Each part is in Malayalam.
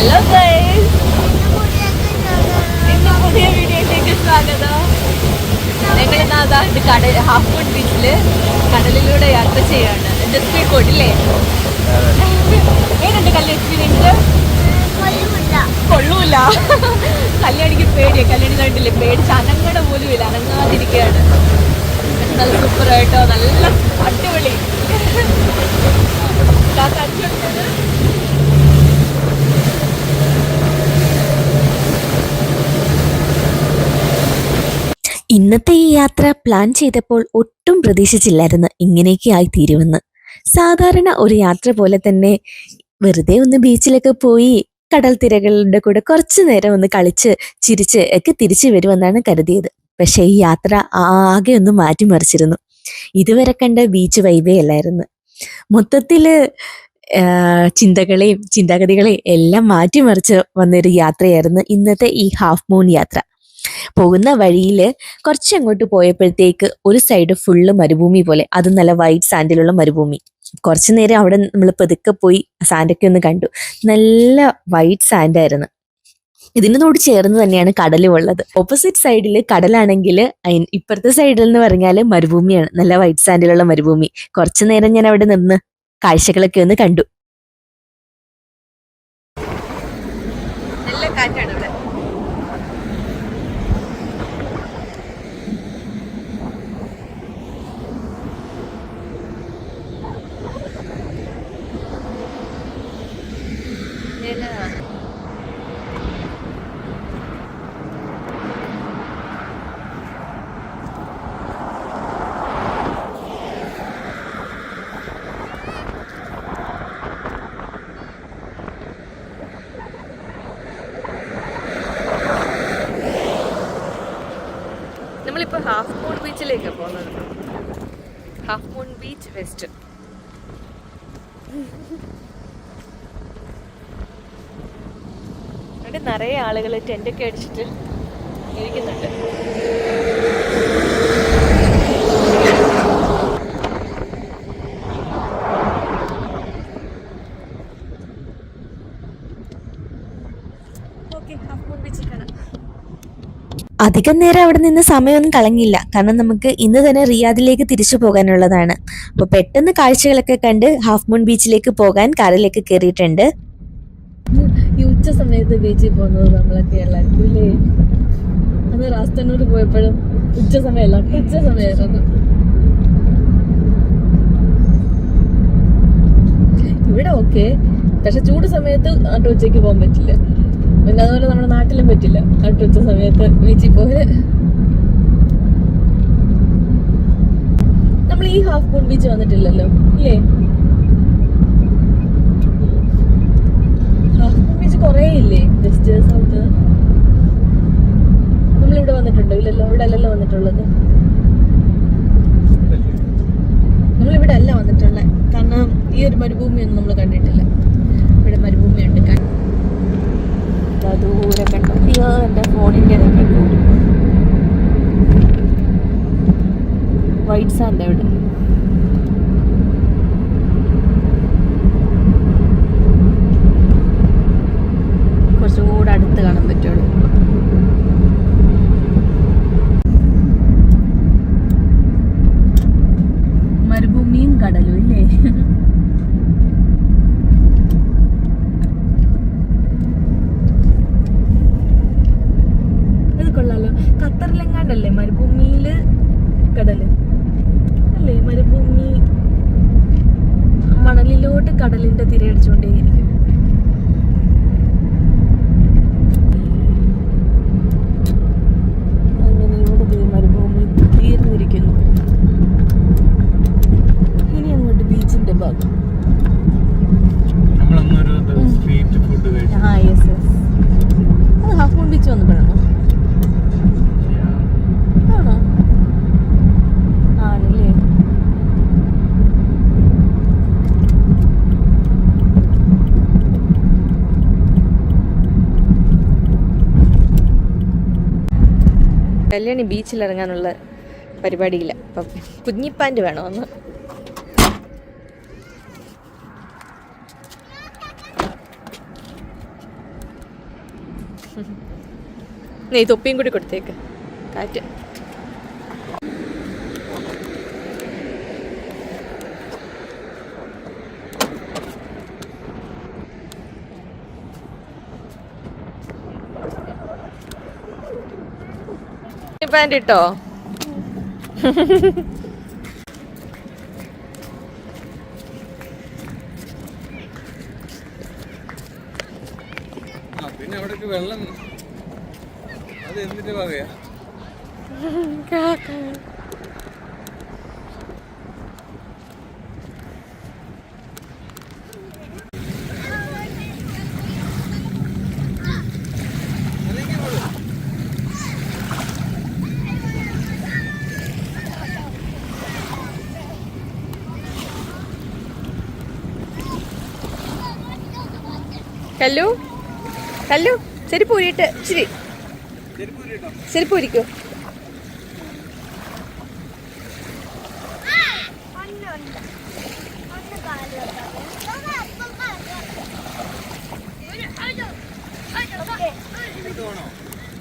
ഹലോ ഗൈസ്, ഇന്ന് പുതിയ വീഡിയോയിലേക്ക് സ്വാഗതം. ഞങ്ങളിതാ ഇത് കടൽ ഹാഫ് മൂൺ ബീച്ചിൽ കടലിലൂടെ യാത്ര ചെയ്യാണ്. ജസ്റ്റ് പോയിട്ടില്ലേ? ഏതുണ്ട് കല്ല് എക്സ്പീരിയൻസ്? കൊള്ളൂല. കല്യാണിക്ക് പേടിയാണ്. കല്യാണി കണ്ടില്ലേ, പേടിച്ച് അനങ്ങട പോലും ഇല്ല, അനങ്ങാതിരിക്കുകയാണ്. നല്ല സൂപ്പറായിട്ടോ, നല്ല അടിപൊളി. ഇന്നത്തെ ഈ യാത്ര പ്ലാൻ ചെയ്തപ്പോൾ ഒട്ടും പ്രതീക്ഷിച്ചില്ലായിരുന്നു ഇങ്ങനെയൊക്കെ ആയി തീരുമെന്ന്. സാധാരണ ഒരു യാത്ര പോലെ തന്നെ വെറുതെ ഒന്ന് ബീച്ചിലൊക്കെ പോയി കടൽ തിരകളുടെ കൂടെ കുറച്ചു നേരം ഒന്ന് കളിച്ച് ചിരിച്ച് ഒക്കെ തിരിച്ചു വരുമെന്നാണ് കരുതിയത്. പക്ഷെ ഈ യാത്ര ആകെ ഒന്ന് മാറ്റിമറിച്ചിരുന്നു. ഇതുവരെ കണ്ട ബീച്ച് വൈബേ അല്ലായിരുന്നു. മൊത്തത്തില് ചിന്തകളെയും ചിന്താഗതികളെയും എല്ലാം മാറ്റിമറിച്ച് വന്നൊരു യാത്രയായിരുന്നു ഇന്നത്തെ ഈ ഹാഫ് മൂൺ യാത്ര. പോകുന്ന വഴിയിൽ കുറച്ചങ്ങോട്ട് പോയപ്പോഴത്തേക്ക് ഒരു സൈഡ് ഫുള്ള് മരുഭൂമി പോലെ, അത് നല്ല വൈറ്റ് സാൻഡിലുള്ള മരുഭൂമി. കുറച്ചു നേരം അവിടെ നമ്മൾ പതുക്കെ പോയി സാൻഡൊക്കെ ഒന്ന് കണ്ടു. നല്ല വൈറ്റ് സാൻഡായിരുന്നു. ഇതിനോട് ചേർന്ന് തന്നെയാണ് കടലും ഉള്ളത്. ഓപ്പോസിറ്റ് സൈഡിൽ കടലാണെങ്കിൽ ഇപ്പുറത്തെ സൈഡിൽ എന്ന് പറഞ്ഞാൽ മരുഭൂമിയാണ്, നല്ല വൈറ്റ് സാൻഡിലുള്ള മരുഭൂമി. കുറച്ചു നേരം ഞാൻ അവിടെ നിന്ന് കാഴ്ചകളൊക്കെ ഒന്ന് കണ്ടു. നല്ല കാറ്റാണ് ഇവിടെ. നമ്മളിപ്പോൾ ഹാഫ് മൂൺ ബീച്ചിലേക്കാണ് പോകുന്നത്. Half moon beach west. അവിടെ നിറയെ ആളുകൾ ടെൻ്റൊക്കെ അടിച്ചിട്ട് ഇരിക്കുന്നുണ്ട്. ഓക്കെ, ഹാഫ് മൂൺ ബീച്ചിൽ കാണാം. അധികം നേരം അവിടെ നിന്ന് സമയമൊന്നും കളഞ്ഞില്ല, കാരണം നമുക്ക് ഇന്ന് തന്നെ റിയാദിലേക്ക് തിരിച്ചു പോകാനുള്ളതാണ്. അപ്പോൾ പെട്ടെന്ന് കാഴ്ചകളൊക്കെ കണ്ട് ഹാഫ് മൂൺ ബീച്ചിലേക്ക് പോകാൻ കാറിലേക്ക് കയറിയിട്ടുണ്ട്. ഈ ഉച്ച സമയത്ത് ബീച്ചിൽ പോകുന്നത് നമ്മളൊക്കെ എല്ലാവർക്കും ഇല്ലേ? അന്ന് റാസ്തന്നൂർ പോയപ്പോഴും ഉച്ച സമയമല്ല, ഉച്ച സമയമായിരുന്നു. ഇവിടെ ഓക്കെ, പക്ഷെ ചൂട് സമയത്ത് ഉച്ചയ്ക്ക് പോകാൻ പറ്റില്ല. പിന്നെ അതുപോലെ നമ്മുടെ നാട്ടിലും പറ്റില്ല ഉച്ച സമയത്ത് ബീച്ചിൽ പോകാൻ. നമ്മൾ ഈ ഹാഫ് മൂൺ ബീച്ച് വന്നിട്ടില്ലല്ലോ ഇല്ലേ? ഹാഫ് മൂൺ ബീച്ച് കുറേ ഇല്ലേ വെസ്റ്റ് സൗത്ത്? നമ്മളിവിടെ വന്നിട്ടുണ്ടോ? ഇല്ലല്ലോ, ഇവിടെ അല്ലല്ലോ വന്നിട്ടുള്ളത്. നമ്മളിവിടെ അല്ല വന്നിട്ടുള്ളത്, കാരണം ഈ ഒരു മരുഭൂമിയൊന്നും നമ്മൾ കണ്ടിട്ടില്ല. ഇവിടെ മരുഭൂമിയുണ്ട്. ദൂരെ കണ്ടു. അയ്യോ, എൻ്റെ ഫോണിൻ്റെ കണ്ടു. വൈറ്റ് സാൻഡ് അവിടെ. കുറച്ചും കൂടെ അടുത്ത് കാണാൻ പറ്റുള്ളൂ. മരുഭൂമിയും കടലും ഇല്ലേ? ഖത്തറിലെങ്ങാണ്ടല്ലേ മരുഭൂമിയില് കടല് അല്ലേ? മരുഭൂമി മണലിലോട്ട് കടലിന്റെ തിരയടിച്ചുകൊണ്ടേയിരിക്കും. അങ്ങനെ ഇവിടെ മരുഭൂമി തീർന്നിരിക്കുന്നു. ഇനി അങ്ങോട്ട് ബീച്ചിന്റെ ഭാഗം. അത് ഹാഫ് മൂൺ ബീച്ച് വന്നപ്പോഴാണോ? ആണോ? ആണല്ലേ. കല്യാണി ബീച്ചിൽ ഇറങ്ങാനുള്ള പരിപാടിയില്ല. അപ്പം കുഞ്ഞിപ്പാൻ്റ് വേണമെന്ന്. നീ തൊപ്പിയും കൂടി കൊടുത്തേക്ക് കാറ്റ്. പാൻറ് ഇട്ടോ? പിന്നെ അവിടേക്ക് വെള്ളം അത് എന്തിന്റെ വകയാ? കല്ലു കല്ലു ചെരുപ്പ് ഊരിയിട്ട് ഇച്ചിരി ചെരുപ്പ് ഊരിക്കോ.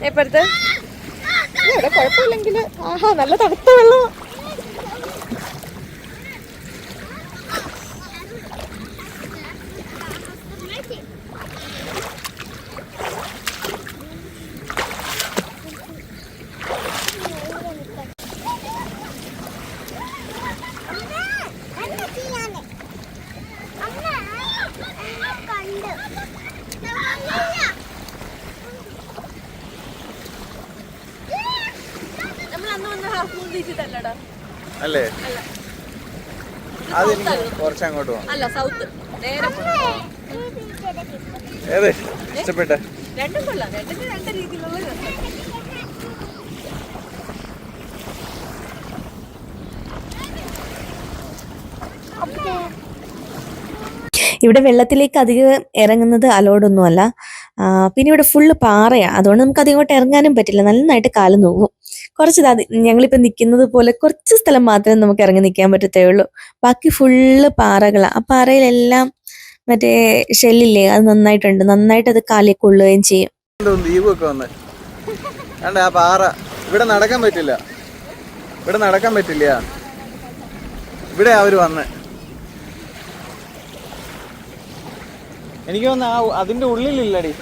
എപ്പടുത്ത് ഇവിടെ കുഴപ്പമില്ലെങ്കിൽ ആഹാ നല്ല തണുത്ത വെള്ളം. അല്ലേ? അത് കുറച്ചങ്ങോട്ട് പോകാം. അല്ല സൗത്ത് നേരെ ഏത് ഇഷ്ടപ്പെട്ട? രണ്ടും കൊള്ളാം. രണ്ടിന് രണ്ട് രീതിയിലുള്ള ഇവിടെ വെള്ളത്തിലേക്ക് അധികം ഇറങ്ങുന്നത് അലോഡൊന്നുമല്ല. പിന്നെ ഇവിടെ ഫുള്ള് പാറയാണ്, അതുകൊണ്ട് നമുക്ക് അധികമായിട്ട് ഇറങ്ങാനും പറ്റില്ല, നന്നായിട്ട് കാല് നോവും. കുറച്ച് ഞങ്ങളിപ്പോൾ നിൽക്കുന്നത് പോലെ കുറച്ച് സ്ഥലം മാത്രമേ നമുക്ക് ഇറങ്ങി നിൽക്കാൻ പറ്റത്തേ ഉള്ളൂ. ബാക്കി ഫുള്ള് പാറകളാണ്. ആ പാറയിലെല്ലാം മറ്റേ ഷെല്ലില്ലേ, അത് നന്നായിട്ട് അത് കാലിൽ കൊള്ളുകയും ചെയ്യും. ദ്വീപൊക്കെ വന്ന് കണ്ട ആ പാറ. ഇവിടെ നടക്കാൻ പറ്റില്ല, ഇവിടെ അവര് വന്ന്. എനിക്ക് തോന്നുന്നു അതിന്റെ ഉള്ളിലില്ലടി.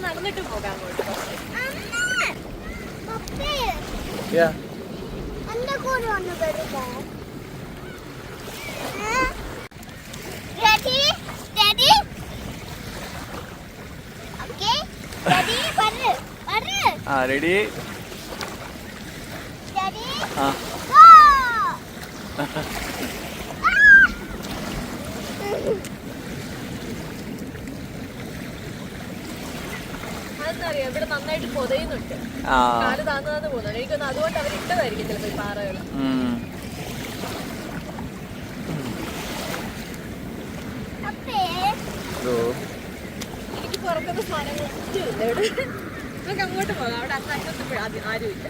നടന്നിട്ട് പോകാം. റെഡി? അതെന്നറിയാം, ഇവിടെ നന്നായിട്ട് പൊതയുന്നുണ്ട്, കാല് താന്നു പോകുന്നുണ്ട്. എനിക്കൊന്ന് അതുകൊണ്ട് അവരിട്ടതായിരിക്കും ചിലപ്പോ ഈ പാറകൾ. എനിക്ക് പുറക്കുന്ന സാധനങ്ങൾ നമുക്ക് അങ്ങോട്ട് പോകാം. അവിടെ അങ്ങോട്ട് ആരുമില്ല.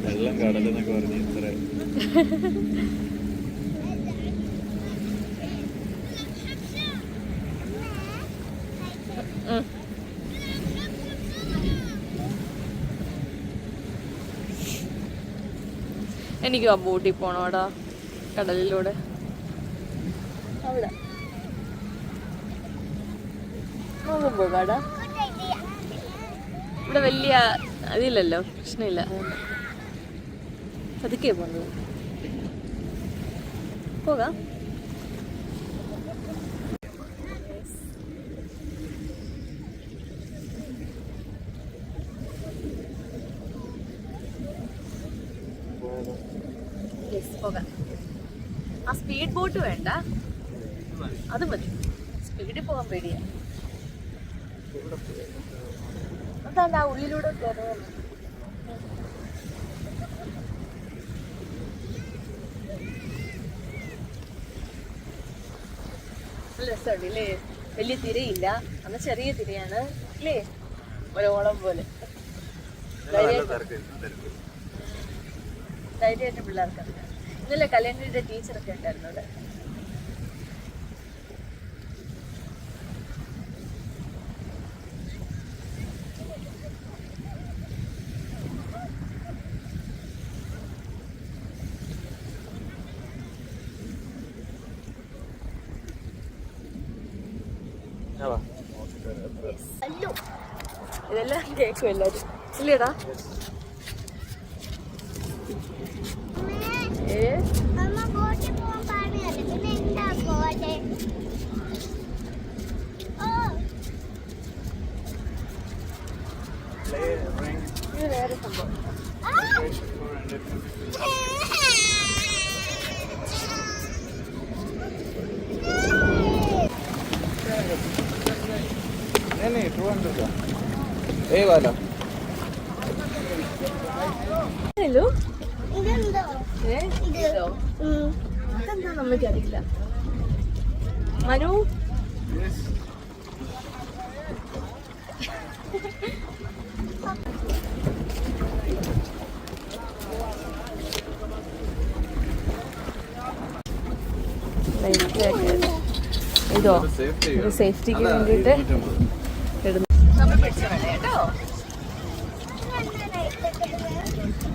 വെള്ളം കടലെന്നൊക്കെ പറഞ്ഞു ഇത്ര. എനിക്ക് ആ ബോട്ടിൽ പോണോടാ, കടലിലൂടെ. അവിടെ പോകാടാ. ഇവിടെ വലിയ അതില്ലല്ലോ, പ്രശ്നമില്ല. പതുക്കെ പോകുന്നത്. പോകാം. പോകാം. ആ സ്പീഡ് ബോട്ട് വേണ്ട, അത് മതി. സ്പീഡിൽ പോകാൻ പേടിയാ. അതാണ്ട് ആ ഉള്ളിലൂടെ കയറുക. നല്ല രസമുണ്ട് ഇല്ലേ? വലിയ തിരയില്ല, അന്ന് ചെറിയ തിരയാണ് അല്ലേ? ഒരോളം പോലെ. ധൈര്യമായിട്ട് പിള്ളേർക്ക് അറിയാം. ഇന്നലെ കല്യാണിയുടെ ടീച്ചറൊക്കെ ഉണ്ടായിരുന്നു അവിടെ. ഇതെല്ലാം കേൾക്കും എല്ലാരും ഇല്ലേടാ? ഇത് വേറെ സംഭവം. नहीं 200 का ए वाला. ഹലോ, ഇതോ? അതെന്താ നമുക്കറിയില്ല. മനു ഇതോ? ഒരു സേഫ്റ്റിക്ക് വേണ്ടിയിട്ട് ഇടുന്നു. നമ്മൾ പിടിച്ച വേണം കേട്ടോ.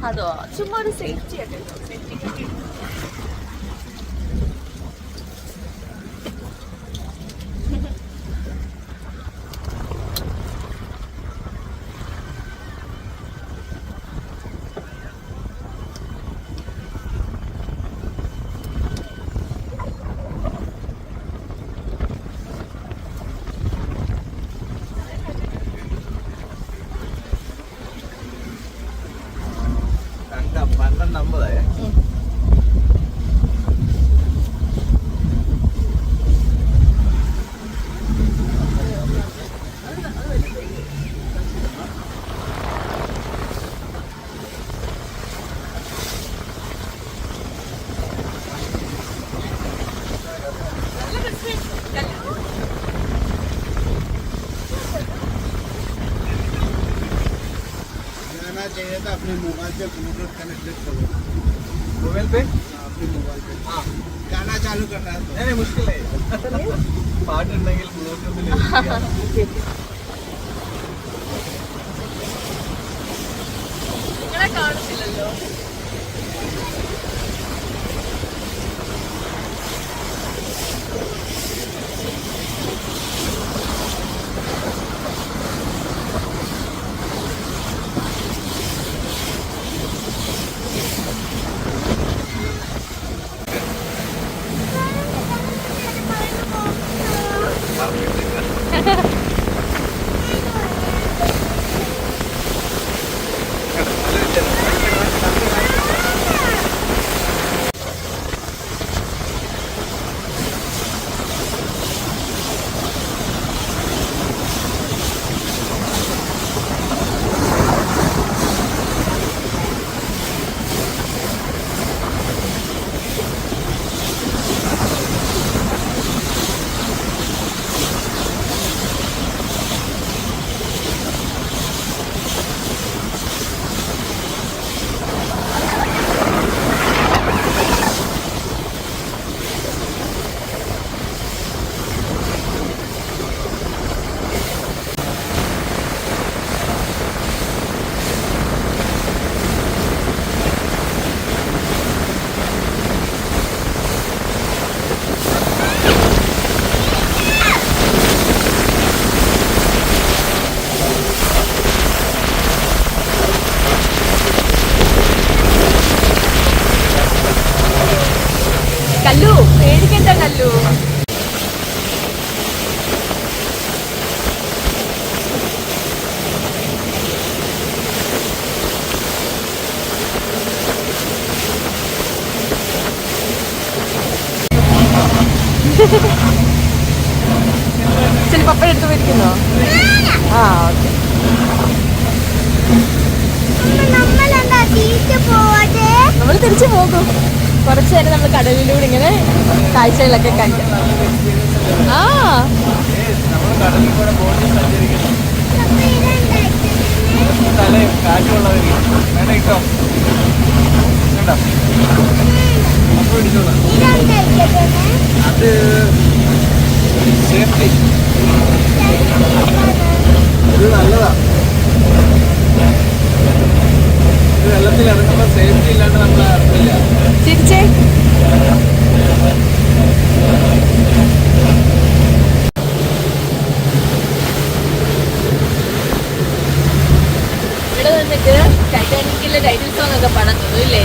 അതോ ചുമ്മാ ഒരു സേഫ്റ്റി ആയിട്ട് സേഫ്റ്റിക്ക്. चाहिए था अपने मोबाइल से ब्लूटूथ कनेक्टेड करो. मोबाइल पे अपने मोबाइल पे हाँ गाना चालू करना है तो नहीं मुश्किल है. പാട്ട് ഉണ്ടെങ്കിൽ ബ്ലൂടൂത്തിൽ നിങ്ങളെ കാണുന്നില്ലല്ലോ. കല്ലു പേടിക്കണ്ട കല്ലു. ശരി പപ്പ എടുത്ത് പോയിരിക്കുന്നോ? ആ ഓക്കെ. നമ്മൾ തിരിച്ചു പോകും. കുറച്ചു നേരം നമ്മൾ കടലിലൂടെ ഇങ്ങനെ കാഴ്ചകളൊക്കെ കണ്ടു. ആ അത് സേഫ്റ്റി ഇത് നല്ലതാ. ഇത് വെള്ളത്തിൽ ഇറങ്ങുമ്പോൾ സേഫ്റ്റി ഇല്ലാണ്ട് നമ്മൾ അറിയില്ല. ചിരിച്ചേ. ഇവിടെ വന്നിട്ട് ടൈറ്റാനിക്കിലെ ടൈറ്റിൽ സോങ് ഒക്കെ പാടാൻ തോന്നുന്നില്ലേ?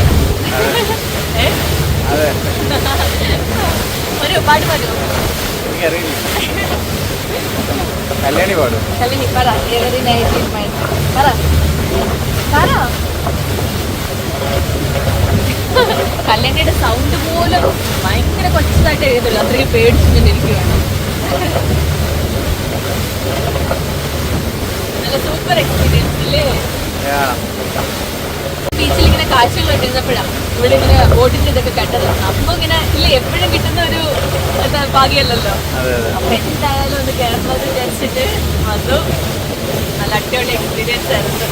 അതെ ഒരു പാട്ട് പാടുമോ? എനിക്കറിയില്ല. കല്യാണി പാടും. കല്യാണി പറ. എവറി നൈറ്റ് ഇൻ മൈ പറ പറ. കല്യാണിയുടെ സൗണ്ട് പോലും ഭയങ്കര കൊച്ചതായിട്ട് എഴുതുള്ളൂ. അത്രയും പേടിച്ചിട്ടുണ്ട് എനിക്ക്. വേണം നല്ല സൂപ്പർ എക്സ്പീരിയൻസ് അല്ലേ? ബീച്ചിൽ ഇങ്ങനെ കാഴ്ചകൾ കണ്ടിരുന്നപ്പോഴാണ് ഇവിടെ ഇങ്ങനെ ബോട്ടിന്റെ ഇതൊക്കെ കണ്ടത്. അപ്പൊ ഇങ്ങനെ ഇല്ല എപ്പോഴും കിട്ടുന്ന ഒരു ഭാഗ്യമല്ലല്ലോ. അപ്പൊ എന്തായാലും ഒന്ന് കേരളത്തിൽ വിചാരിച്ചിട്ട് അതും നല്ല അടിപൊളി എക്സ്പീരിയൻസ് ആയിരുന്നു.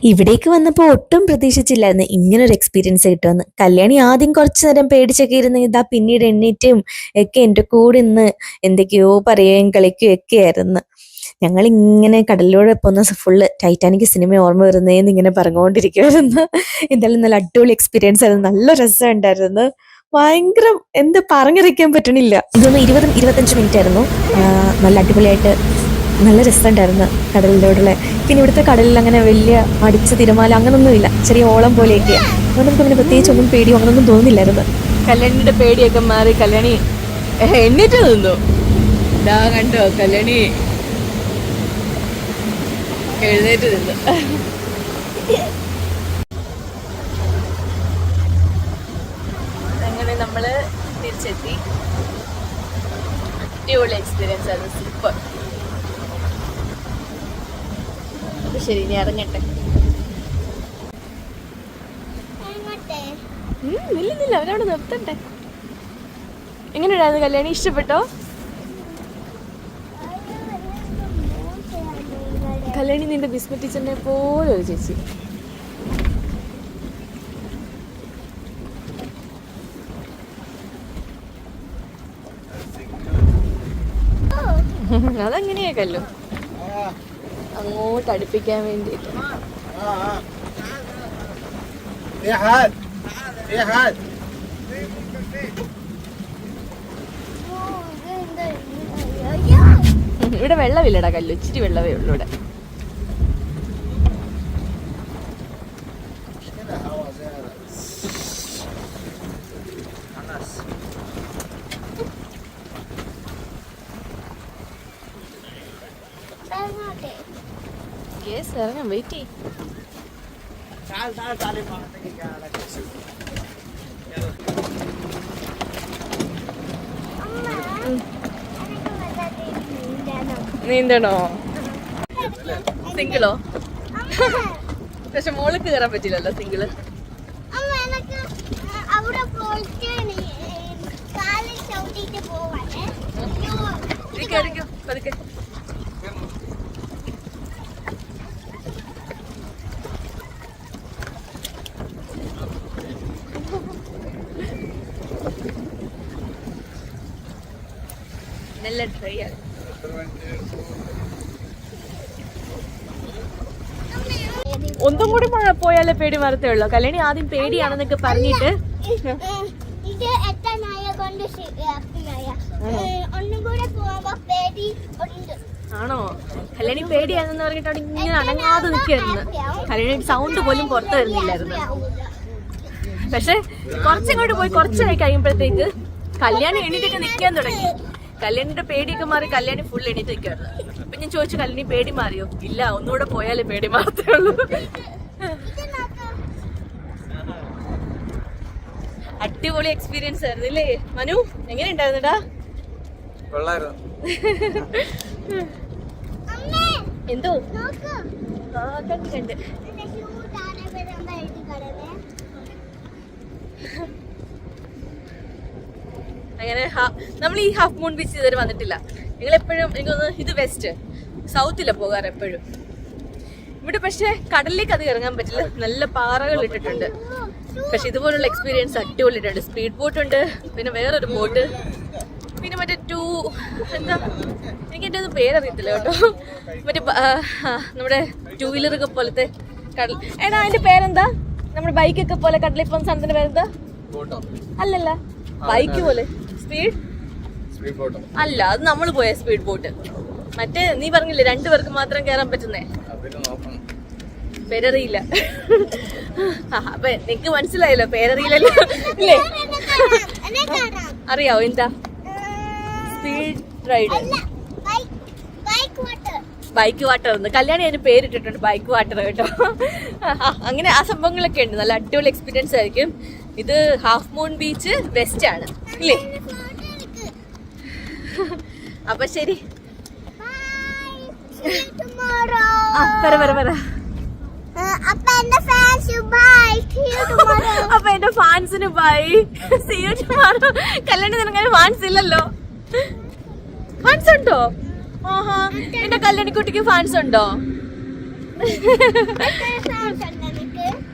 ഇവിടേക്ക് വന്നപ്പോൾ ഒട്ടും പ്രതീക്ഷിച്ചില്ലായിരുന്നു ഇങ്ങനൊരു എക്സ്പീരിയൻസ് കിട്ടുമെന്ന്. കല്യാണി ആദ്യം കുറച്ചു നേരം പേടിച്ചൊക്കെ ഇരുന്ന് ഇതാ പിന്നീട് എണ്ണീറ്റും ഒക്കെ എൻ്റെ കൂടെ ഇന്ന് എന്തൊക്കെയോ പറയുകയും കളിക്കുകയും ഒക്കെ ആയിരുന്നു. ഞങ്ങൾ ഇങ്ങനെ കടലിലൂടെ പോകുന്ന ഫുള്ള് ടൈറ്റാനിക് സിനിമ ഓർമ്മ വരുന്നതെന്ന് ഇങ്ങനെ പറഞ്ഞുകൊണ്ടിരിക്കുമായിരുന്നു. എന്തായാലും നല്ല അടിപൊളി എക്സ്പീരിയൻസ് ആയിരുന്നു. നല്ല രസമുണ്ടായിരുന്നു. ഭയങ്കര എന്താ പറഞ്ഞറിയിക്കാൻ പറ്റണില്ല. ഇതൊന്ന് 20-25 മിനിറ്റ് ആയിരുന്നു. നല്ല അടിപൊളിയായിട്ട് നല്ല രസമുണ്ടായിരുന്നു കടലിലൂടെ. പിന്നെ ഇവിടുത്തെ കടലിൽ അങ്ങനെ വലിയ അടിച്ച തിരമാല അങ്ങനൊന്നുമില്ല. ചെറിയ ഓളം പോലെയൊക്കെയാണ്. അതുകൊണ്ട് നമുക്ക് അങ്ങനെ പ്രത്യേകിച്ച് ഒന്നും പേടിയോ അങ്ങനൊന്നും തോന്നില്ലായിരുന്നു. കല്യാണിയുടെ പേടിയൊക്കെ മാറി കല്യാണി എണ്ണീറ്റ് നിന്നു. ഇതാ കണ്ടോ കല്യാണി എഴുന്നേറ്റ് നിന്നു. അങ്ങനെ നമ്മള് തിരിച്ചെത്തി. അടിപൊളി എക്സ്പീരിയൻസ് ആയിരുന്നു. സൂപ്പർ. ശരി ഇനി ഇറങ്ങട്ടെ. ഇല്ലില്ല അവരവിടെ നിർത്തട്ടെ. എങ്ങനെയുണ്ടായിരുന്നു കല്യാണി? ഇഷ്ടപ്പെട്ടോ? കല്യാണി നിന്റെ ബിസ്മി ടീച്ചറിനെ പോലെ ഒരു ചേച്ചി. അതെങ്ങനെയാ കല്ലു അങ്ങോട്ട് അടുപ്പിക്കാൻ വേണ്ടിയിട്ട്. ഇവിടെ വെള്ളമില്ലടാ കല്ലു. ഇച്ചിരി വെള്ളമേ ഉള്ളൂ ഇവിടെ. ഇറങ്ങാം. വെയിറ്റ് ചെയ്യും. നീന്തണോ? സിംഗിളോ? പക്ഷെ മോൾക്ക് കയറാൻ പറ്റില്ലല്ലോ സിംഗിള്. പതുക്കെ മണ്ണെല്ലാം ഡ്രൈ ആണ്. ഒന്നും കൂടി പോയാലേ പേടി മാറത്തേ ഉള്ളൂ. കല്യാണി ആദ്യം പേടിയാണെന്നൊക്കെ പറഞ്ഞിട്ട് ആണോ, കല്യാണി പേടിയാണെന്ന് പറഞ്ഞിട്ട് അവിടെ ഇങ്ങനെ അനങ്ങാതെ നിൽക്കായിരുന്നു. കല്യാണി സൗണ്ട് പോലും പുറത്ത് വരുന്നില്ലായിരുന്നു. പക്ഷെ കുറച്ചങ്ങോട്ട് പോയി കുറച്ചായി കഴിയുമ്പോഴത്തേക്ക് കല്യാണി എണീറ്റൊക്കെ നിൽക്കാൻ തുടങ്ങി. കല്യാണിയുടെ പേടിയൊക്കെ മാറി കല്യാണി ഫുൾ എണീറ്റ് നിൽക്കായിരുന്നു. അപ്പൊ ഞാൻ ചോദിച്ചു, കല്യാണി പേടി മാറിയോ? ഇല്ല, ഒന്നുകൂടെ പോയാലേ പേടി മാറത്തേ ഉള്ളൂ. അടിപൊളി എക്സ്പീരിയൻസ് ആയിരുന്നു അല്ലേ മനു? എങ്ങനെ ഉണ്ടായിരുന്നടാ? എന്തോ കണ്ട് കണ്ട് അങ്ങനെ നമ്മൾ ഈ ഹാഫ് മൂൺ ബീച്ച് ഇതുവരെ വന്നിട്ടില്ല. നിങ്ങൾ എപ്പോഴും എനിക്ക് തോന്നുന്നു ഇത് വെസ്റ്റ് സൗത്തില പോകാറ് എപ്പോഴും. ഇവിടെ പക്ഷെ കടലിലേക്ക് അത് ഇറങ്ങാൻ പറ്റില്ല, നല്ല പാറകൾ ഇട്ടിട്ടുണ്ട്. പക്ഷെ ഇതുപോലുള്ള എക്സ്പീരിയൻസ് അടിപൊളിയിട്ടുണ്ട്. സ്പീഡ് ബോട്ട് ഉണ്ട്, പിന്നെ വേറൊരു ബോട്ട്, പിന്നെ മറ്റേ എന്താ എനിക്ക് എൻ്റെ ഒന്നും പേരറിയത്തില്ല കേട്ടോ. മറ്റേ നമ്മുടെ 2 വീലറൊക്കെ പോലത്തെ കടൽ. എടാ അതിന്റെ പേരെന്താ? നമ്മുടെ ബൈക്കൊക്കെ പോലെ കടലിൽ പോകുന്ന സാധനത്തിന്റെ പേരെന്താ? അല്ലല്ല, ബൈക്ക് പോലെ സ്പീഡ് അല്ല, അത് നമ്മൾ പോയ സ്പീഡ് ബോട്ട്. മറ്റേ നീ പറഞ്ഞില്ലേ 2 പേർക്ക് മാത്രം കയറാൻ പറ്റുന്നേ, പേരറിയില്ല. അപ്പൊ നിനക്ക് മനസ്സിലായല്ലോ, പേരറിയില്ലല്ലോ ഇല്ലേ? അറിയാവോ എന്താ സ്പീഡ് റൈഡ്? ബൈക്ക് വാട്ടർ എന്ന് കല്യാണി അതിന് പേരിട്ടിട്ടുണ്ട്, ബൈക്ക് വാട്ടർ കേട്ടോ. അങ്ങനെ ആ സംഭവങ്ങളൊക്കെ ഉണ്ട്. നല്ല അടിപൊളി എക്സ്പീരിയൻസ് ആയിരിക്കും. ഇത് ഹാഫ് മൂൺ ബീച്ച് വെസ്റ്റ് ആണ് ഇല്ലേ? അപ്പൊ ശരി, പറ പറ പറ. അപ്പൊ എന്റെ ഫാൻസിന് bye, see you tomorrow. Kalyani നിനക്ക് ഫാൻസ് ഇല്ലല്ലോ? ഫാൻസ് ഉണ്ടോ? ആഹാ, എന്റെ കല്യാണിക്കുട്ടിക്ക് ഫാൻസ് ഉണ്ടോ?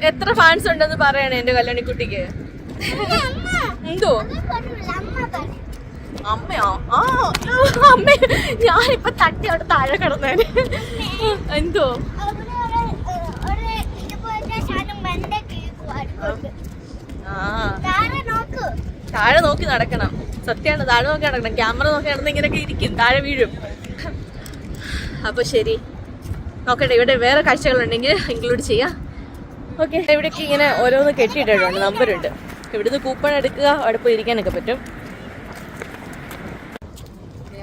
എത്ര ഫാൻസ് ഉണ്ടെന്ന് പറയണേ എന്റെ കല്യാണിക്കുട്ടിക്ക്. എന്തോ അമ്മയോ? ആ അമ്മ, ഞാനിപ്പൊ തട്ടി അവിടെ താഴെ കിടന്നേനെ. എന്തോ താഴെ നോക്കി നടക്കണം. സത്യമാണ്, താഴെ നോക്കി നടക്കണം. ക്യാമറ നോക്കി നടന്ന് ഇങ്ങനെയൊക്കെ ഇരിക്കും, താഴെ വീഴും. അപ്പൊ ശരി, നോക്കട്ടെ. ഇവിടെ വേറെ കാഴ്ചകളുണ്ടെങ്കിൽ ഇൻക്ലൂഡ് ചെയ്യാം. ഓക്കെ, ഇവിടേക്ക് ഇങ്ങനെ ഓരോന്ന് കെട്ടിയിട്ടുണ്ട്, നമ്പറുണ്ട്. ഇവിടുന്ന് കൂപ്പൺ എടുക്കുക, അവിടെ പോയി ഇരിക്കാനൊക്കെ പറ്റും.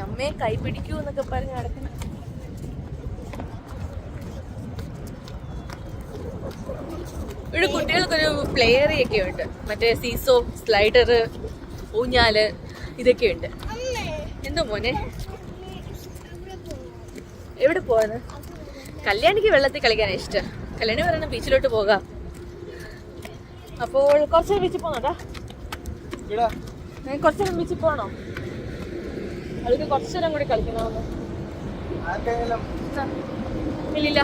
അമ്മയെ കൈ പിടിക്കൂ എന്നൊക്കെ പറഞ്ഞ് നടക്കണം. ഇവിടെ കുട്ടികൾക്കൊരു പ്ലേ ഏരിയ ഒക്കെ ഉണ്ട്. മറ്റേ സീസോ, സ്ലൈഡർ, ഊഞ്ഞാല്, ഇതൊക്കെ ഉണ്ട്. എന്തോ മോനെ, എവിടെ പോവാന്ന്? കല്യാണിക്ക് വെള്ളത്തിൽ കളിക്കാനാണ് ഇഷ്ടം. കല്യാണി പറയണ ബീച്ചിലോട്ട് പോകാം. അപ്പോൾ കുറച്ചേരം ബീച്ചിൽ പോകണോട്ടാ? കുറച്ചേരം ബീച്ചിൽ പോകണോ? അതൊക്കെ കുറച്ചേരം കൂടി കളിക്കണമെന്ന്. ഇല്ലില്ല,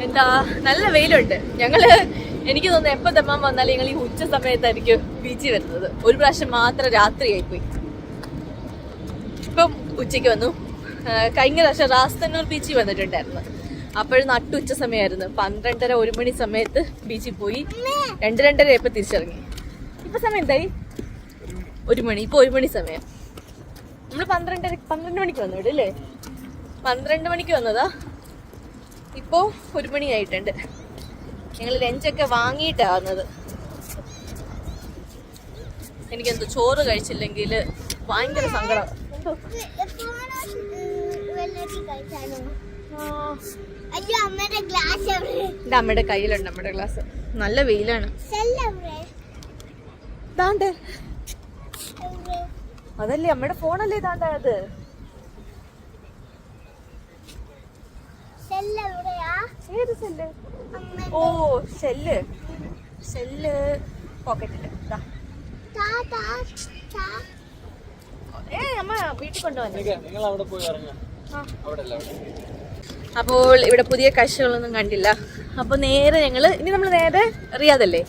എന്താ നല്ല വെയിലുണ്ട്. എനിക്ക് തോന്നുന്നു എപ്പോൾ തെമ്മാൻ വന്നാലും ഞങ്ങൾ ഈ ഉച്ച സമയത്തായിരിക്കും ബീച്ചിൽ വരുന്നത്. ഒരു പ്രാവശ്യം മാത്രം രാത്രിയായിപ്പോയി. ഇപ്പം ഉച്ചയ്ക്ക് വന്നു. കഴിഞ്ഞ പ്രാവശ്യം റാസ്തന്നൂർ ബീച്ചിൽ വന്നിട്ടുണ്ടായിരുന്നു. അപ്പോഴും നട്ടുച്ച സമയമായിരുന്നു. 12:30-1 മണി സമയത്ത് ബീച്ചിൽ പോയി. 2-2:30 ആയപ്പോൾ തിരിച്ചിറങ്ങി. ഇപ്പൊ സമയം എന്തായി? 1 മണി. ഇപ്പൊ 1 മണി സമയം. നമ്മൾ 12 മണിക്ക് വന്നു ഇവിടെ അല്ലേ? 12 മണിക്ക് വന്നതാ. ഇപ്പോ 1 മണിയായിട്ടുണ്ട്. ഞങ്ങൾ ലഞ്ചൊക്കെ വാങ്ങിയിട്ടാണ് വന്നത്. എനിക്കെന്തോ ചോറ് കഴിച്ചില്ലെങ്കിൽ ഭയങ്കര സങ്കടം. അമ്മയുടെ കയ്യിലുണ്ട് അമ്മയുടെ ഗ്ലാസ്. നല്ല വെയിലാണ്. ഇതാണ്ട് അതല്ലേ അമ്മയുടെ ഫോണല്ലേ? ഇതാണ്ടത് ഏത് സെല്ല്? ഓ സെല്ല് പോക്കറ്റില്. അമ്മ വീട്ടിൽ കൊണ്ടുവന്നു. അപ്പോൾ ഇവിടെ പുതിയ കാഴ്ചകളൊന്നും കണ്ടില്ല. അപ്പോൾ നേരെ ഇനി നമ്മൾ നേരെ റിയാദല്ലേ?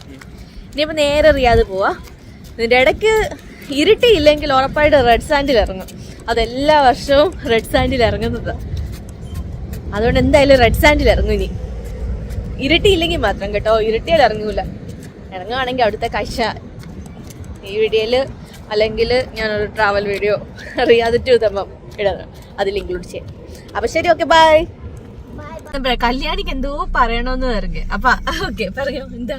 ഇനിയിപ്പോൾ നേരെ റിയാദ് പോവാ. ഇതിൻ്റെ ഇടയ്ക്ക് ഇരുട്ടിയില്ലെങ്കിൽ ഉറപ്പായിട്ട് റെഡ് സാൻഡിൽ ഇറങ്ങും. അതെല്ലാ വർഷവും റെഡ് സാൻഡിൽ ഇറങ്ങുന്നത്. അതുകൊണ്ട് എന്തായാലും റെഡ് സാൻഡിൽ ഇറങ്ങും ഇനി. ഇരട്ടിയില്ലെങ്കിൽ മാത്രം കേട്ടോ, ഇരട്ടിയാൽ ഇറങ്ങൂല. ഇറങ്ങുവാണെങ്കിൽ അവിടുത്തെ കാഴ്ച ഈ വീഡിയോയില് അല്ലെങ്കിൽ ഞാനൊരു ട്രാവൽ വീഡിയോ റിയാദ് ടു ദമ്മം ഇടണം, അതിൽ ഇൻക്ലൂഡ് ചെയ്യാം. അപ്പൊ ശരി, ഓക്കെ, ബൈ. കല്യാണിക്ക് എന്തോ പറയണോന്ന് പറഞ്ഞു. അപ്പൊ ഓക്കെ, പറയോ എന്താ?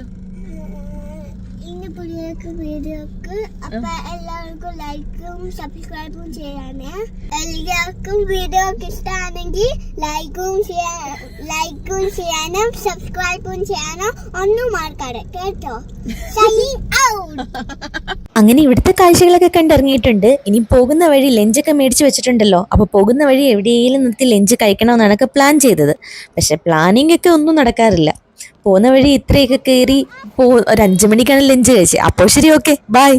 വീഡിയോക്ക് അപ്പൊ എല്ലാവർക്കും ലൈക്കും സബ്സ്ക്രൈബും ചെയ്യാനേ. എല്ലാവർക്കും വീഡിയോ ഇഷ്ടമാണെങ്കിൽ ലൈക്കും ചെയ്യാനും സബ്സ്ക്രൈബും ചെയ്യാനും ഒന്നും മറക്കാതെ കേട്ടോ. അങ്ങനെ ഇവിടുത്തെ കാഴ്ചകളൊക്കെ കണ്ടിറങ്ങിയിട്ടുണ്ട്. ഇനി പോകുന്ന വഴി ലഞ്ചൊക്കെ മേടിച്ചു വെച്ചിട്ടുണ്ടല്ലോ. അപ്പൊ പോകുന്ന വഴി എവിടെയെങ്കിലും നിർത്തി ലഞ്ച് കഴിക്കണമെന്നാണ് പ്ലാൻ ചെയ്തത്. പക്ഷെ പ്ലാനിങ് ഒക്കെ ഒന്നും നടക്കാറില്ല. പോകുന്ന വഴി ഇത്രയൊക്കെ കയറി ഒരു 5 മണിക്കാണ് ലഞ്ച് കഴിച്ചത്. അപ്പോൾ ശരി, ഓക്കെ, ബൈ.